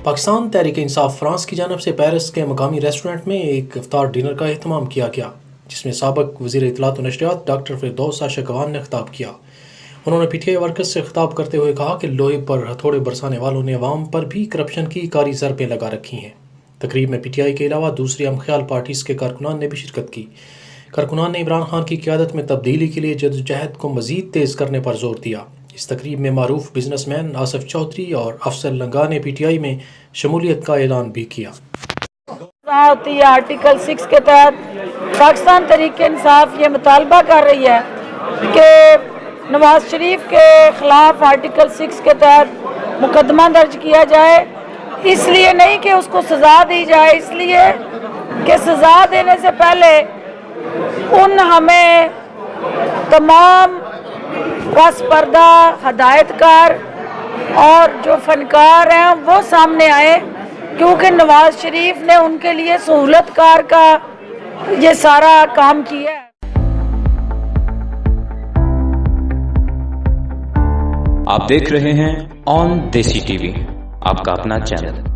Pakistan Tehreek Insaf France की जानब से पेरिस के मकामी रेस्टोरेंट में एक इफ्तार डिनर का एहतमाम किया गया, जिसमें साबिक़ वज़ीर इत्तलात व नशरियात डॉक्टर फिरदौस आशिक़वान ने खिताब किया। उन्होंने PTI वर्कर्स से खिताब करते हुए कहा कि लोहे पर हथौड़े बरसाने वालों ने अवाम पर भी करप्शन की कारी ज़रबें लगा रखी हैं। तकरीब में PTI के अलावा दूसरी हमख्याल पार्टीज़ के कारकुनान ने भी शिरकत की। कारकुनान ने इमरान खान की क़यादत में तब्दीली के लिए जद्दोजहद को मज़ीद तेज़ करने पर जोर दिया। इस तकरीब में मारूफ बिजनेसमैन आसिफ चौधरी और अफसर लंगा ने PTI में शमूलियत का ऐलान भी किया। होती है आर्टिकल 6 के तहत पाकिस्तान तहरीक इंसाफ ये मुतालबा कर रही है कि नवाज शरीफ के ख़िलाफ़ आर्टिकल 6 के तहत मुकदमा दर्ज किया जाए। इसलिए नहीं कि उसको सज़ा दी जाए, इसलिए कि सज़ा देने से पहले हमें तमाम रस पर्दा हदायतकार और जो फनकार हैं वो सामने आए, क्योंकि नवाज शरीफ ने उनके लिए सहूलतकार का ये सारा काम किया है। आप देख रहे हैं ऑन देसी टीवी, आपका अपना चैनल।